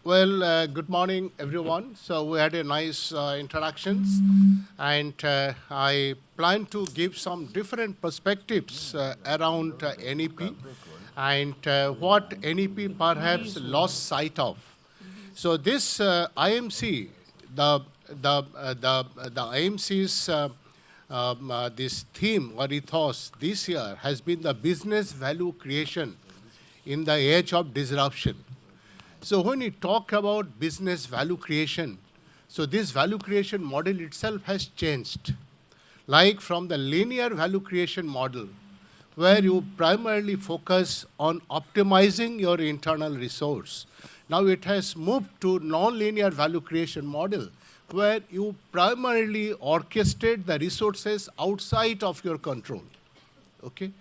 Good morning, everyone. So we had a nice introductions, and I plan to give some different perspectives around NEP and what NEP perhaps lost sight of. So this IMC, the IMC's this theme or ethos this year has been the business value creation in the age of disruption. So when we talk about business value creation, so this value creation model itself has changed. Like from the linear value creation model, where you primarily focus on optimizing your internal resource. Now it has moved to non-linear value creation model, where you primarily orchestrate the resources outside of your control. Okay?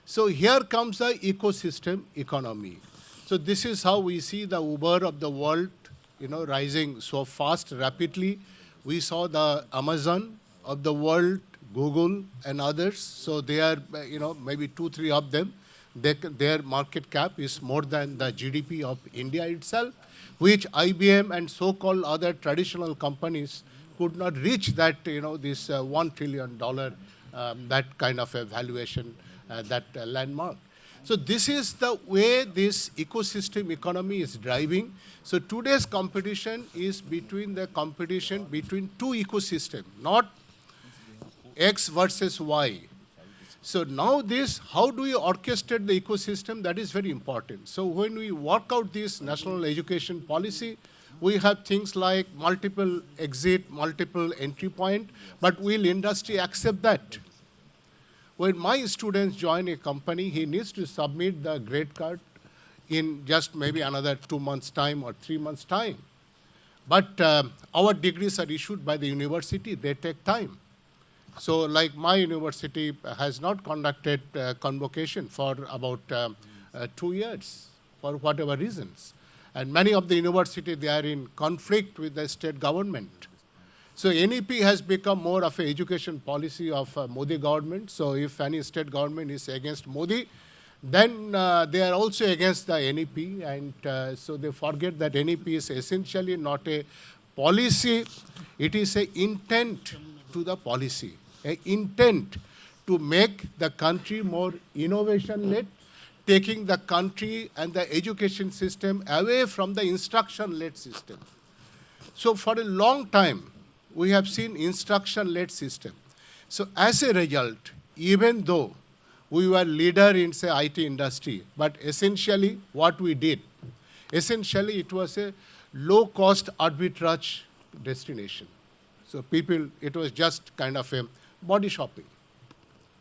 So here comes the ecosystem economy. So this is how we see the Uber of the world, rising so fast, rapidly. We saw the Amazon of the world, Google and others. So they are, maybe 2-3 of them. Their market cap is more than the GDP of India itself, which IBM and so-called other traditional companies could not reach that, this $1 trillion, that kind of a valuation, that landmark. So this is the way this ecosystem economy is driving. So today's competition is between two ecosystems, not X versus Y. So now this, how do you orchestrate the ecosystem? That is very important. So when we work out this national education policy, we have things like multiple exit, multiple entry point, but will industry accept that? When my students join a company, he needs to submit the grade card in just maybe another 2 months' time or 3 months' time. But our degrees are issued by the university, they take time. So like my university has not conducted convocation for about 2 years, for whatever reasons. And many of the universities, they are in conflict with the state government. So NEP has become more of an education policy of Modi government. So if any state government is against Modi, then they are also against the NEP. And so they forget that NEP is essentially not a policy, it is an intent to the policy, an intent to make the country more innovation-led, taking the country and the education system away from the instruction-led system. So for a long time, we have seen instruction-led system. So as a result, even though we were leader in, say, IT industry, but essentially what we did, essentially it was a low-cost arbitrage destination. So people, it was just kind of a body shopping.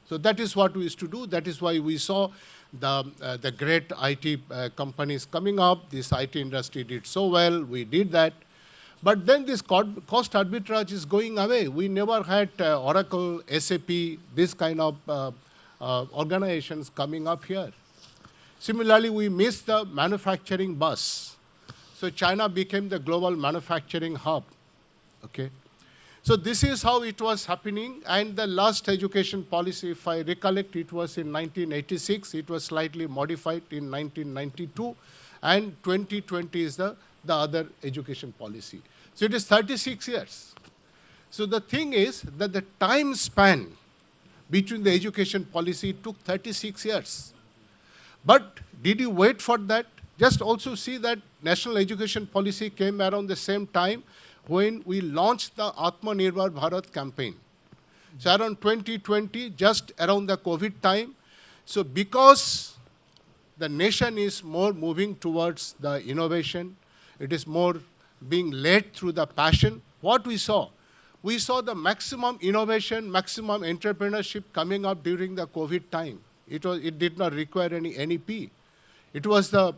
So that is what we used to do. That is why we saw the great IT companies coming up. This IT industry did so well. We did that. But then this cost arbitrage is going away. We never had Oracle, SAP, this kind of organizations coming up here. Similarly, we missed the manufacturing bus. So China became the global manufacturing hub. Okay. So this is how it was happening. And the last education policy, if I recollect, it was in 1986. It was slightly modified in 1992. And 2020 is the other education policy. So it is 36 years. So the thing is that the time span between the education policy took 36 years. But did you wait for that? Just also see that national education policy came around the same time when we launched the Atmanirbhar Bharat campaign. So around 2020, just around the COVID time. So because the nation is more moving towards the innovation, it is more being led through the passion. What we saw the maximum innovation, maximum entrepreneurship coming up during the COVID time. It did not require any NEP. It was the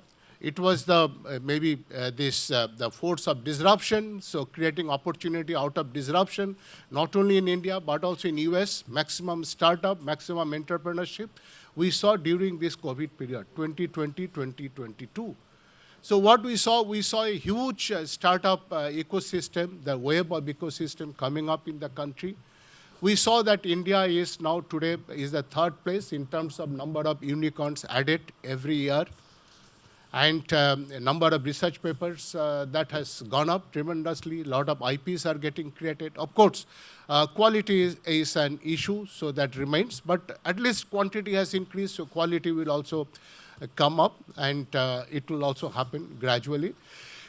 force of disruption, so creating opportunity out of disruption, not only in India, but also in US, maximum startup, maximum entrepreneurship. We saw during this COVID period, 2020, 2022. So what we saw a huge startup ecosystem, the web of ecosystem coming up in the country. We saw that India is now today is the 3rd place in terms of number of unicorns added every year. And a number of research papers that has gone up tremendously. A lot of IPs are getting created. Of course, quality is an issue, so that remains. But at least quantity has increased, so quality will also come up, and it will also happen gradually.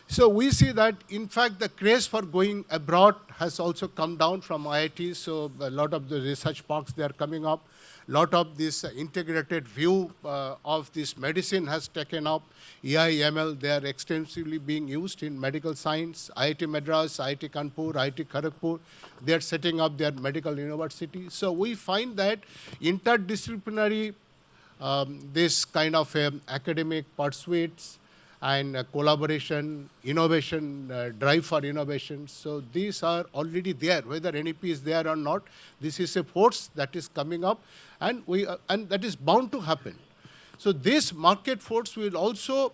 So we see that, in fact, the craze for going abroad has also come down from IITs. So a lot of the research parks, they are coming up. A lot of this integrated view of this medicine has taken up. AI, ML, they are extensively being used in medical science. IIT Madras, IIT Kanpur, IIT Kharagpur, they are setting up their medical university. So we find that interdisciplinary, this kind of academic pursuits, and collaboration, innovation, drive for innovation. So these are already there, whether NEP is there or not. This is a force that is coming up, and and that is bound to happen. So this market force will also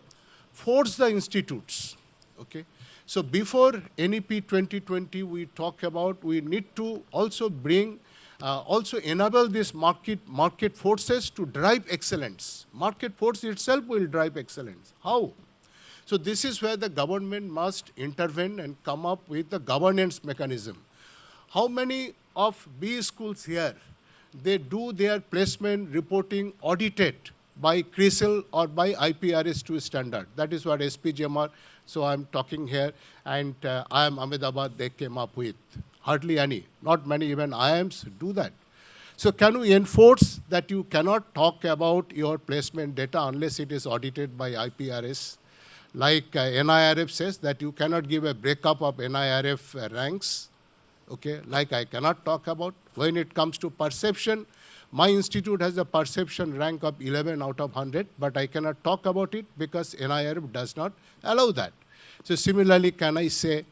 force the institutes. Okay. So before NEP 2020, we talk about we need to also bring, also enable this market forces to drive excellence. Market force itself will drive excellence. How? So this is where the government must intervene and come up with the governance mechanism. How many of B schools here, they do their placement reporting audited by CRISIL or by IPRS2 standard? That is what SPJIMR, so I'm talking here, and IIM Ahmedabad, they came up with. Hardly any, not many even IIMs do that. So can we enforce that you cannot talk about your placement data unless it is audited by IPRS? Like NIRF says that you cannot give a breakup of NIRF ranks, okay? Like I cannot talk about. When it comes to perception, my institute has a perception rank of 11 out of 100, but I cannot talk about it because NIRF does not allow that. So similarly, can I say,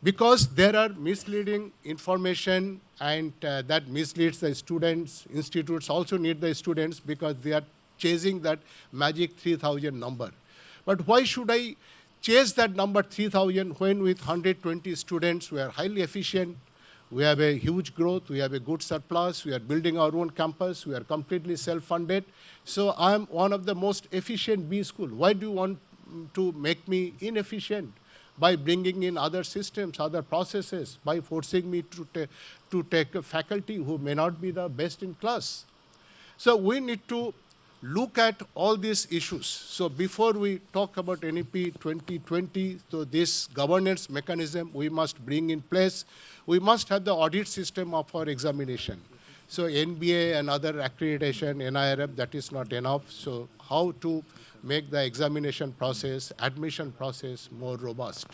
because there are misleading information, and that misleads the students, institutes also need the students because they are chasing that magic 3,000 number. But why should I chase that number 3,000 when with 120 students we are highly efficient, we have a huge growth, we have a good surplus, we are building our own campus, we are completely self-funded. So I'm one of the most efficient B school. Why do you want to make me inefficient? By bringing in other systems, other processes, by forcing me to take a faculty who may not be the best in class. So we need to look at all these issues. So before we talk about NEP 2020, so this governance mechanism we must bring in place. We must have the audit system of our examination. So NBA and other accreditation, NIRF, that is not enough. So how to make the examination process, admission process more robust.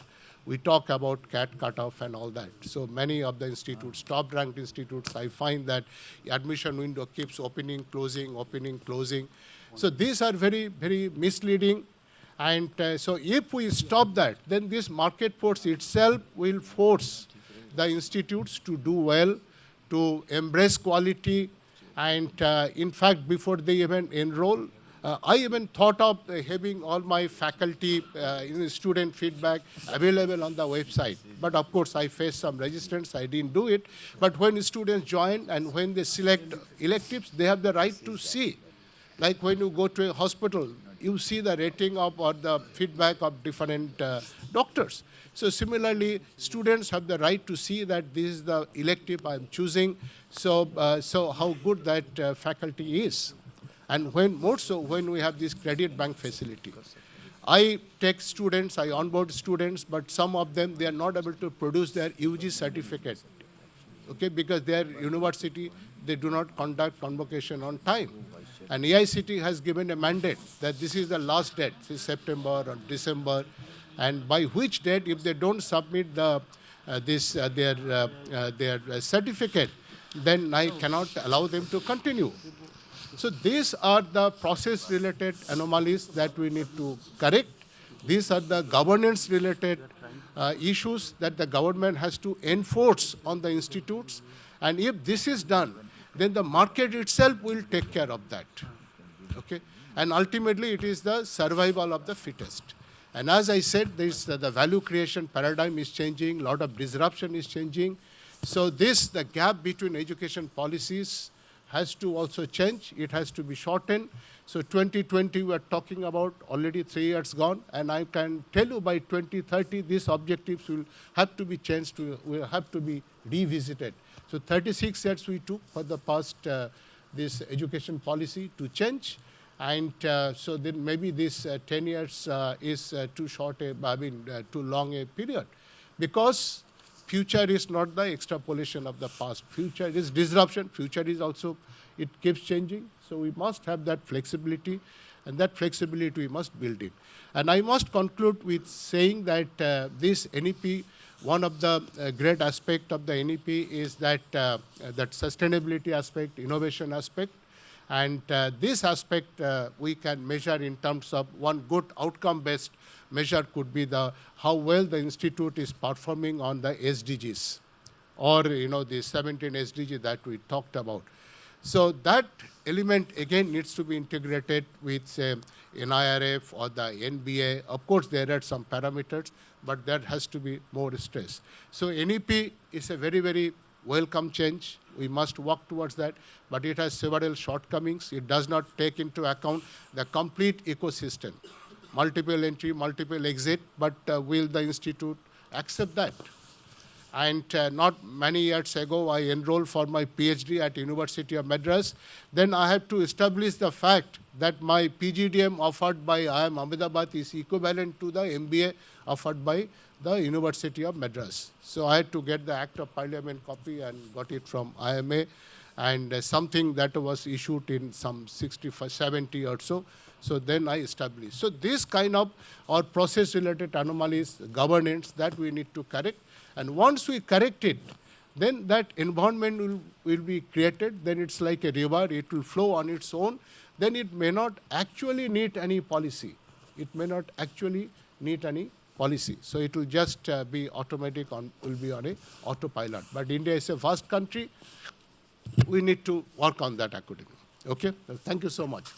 We talk about CAT cutoff and all that. So many of the institutes, top-ranked institutes, I find that admission window keeps opening, closing, opening, closing. So these are very, very misleading. And so if we stop that, then this market force itself will force the institutes to do well, to embrace quality. And in fact, before they even enroll, I even thought of having all my faculty student feedback available on the website. But of course, I faced some resistance. I didn't do it. But when students join and when they select electives, they have the right to see. Like when you go to a hospital, you see the rating of or the feedback of different doctors. So similarly, students have the right to see that this is the elective I'm choosing. So, so how good that faculty is. And when more so when we have this credit bank facility. I take students, I onboard students, but some of them, they are not able to produce their UG certificate, okay, because their university, they do not conduct convocation on time. And AICT has given a mandate that this is the last date, this is September or December, and by which date, if they don't submit the, their certificate, then I cannot allow them to continue. So these are the process-related anomalies that we need to correct. These are the governance-related issues that the government has to enforce on the institutes. And if this is done, then the market itself will take care of that. Okay? And ultimately, it is the survival of the fittest. And as I said, this, the value creation paradigm is changing, a lot of disruption is changing. So this, the gap between education policies has to also change. It has to be shortened. So 2020 we are talking about, already 3 years gone, and I can tell you by 2030 these objectives will have to be changed, will have to be revisited. So 36 years we took for the past this education policy to change, and so then maybe this 10 years is too short, too long a period, because future is not the extrapolation of the past. Future is disruption. Future is also, it keeps changing. So we must have that flexibility, and that flexibility we must build in. And I must conclude with saying that this NEP, one of the great aspect of the NEP is that that sustainability aspect, innovation aspect, and this aspect we can measure in terms of one good outcome-based measure could be the how well the institute is performing on the SDGs, or the 17 SDG that we talked about. So that element again needs to be integrated with, say, NIRF or the NBA. Of course, there are some parameters, but that has to be more stressed. So NEP is a very, very welcome change. We must work towards that, but it has several shortcomings. It does not take into account the complete ecosystem, multiple entry, multiple exit, but will the institute accept that? And not many years ago, I enrolled for my PhD at University of Madras. Then I had to establish the fact that my PGDM offered by IIM Ahmedabad is equivalent to the MBA offered by the University of Madras. So I had to get the Act of Parliament copy and got it from IMA, and something that was issued in some 65, 70 or so. So then I established. So this kind of or process-related anomalies, governance, that we need to correct. And once we correct it, then that environment will be created. Then it's like a river. It will flow on its own. Then it may not actually need any policy. It may not actually need any policy. So it will just be automatic, will be on a autopilot. But India is a vast country. We need to work on that accordingly. Okay? Thank you so much.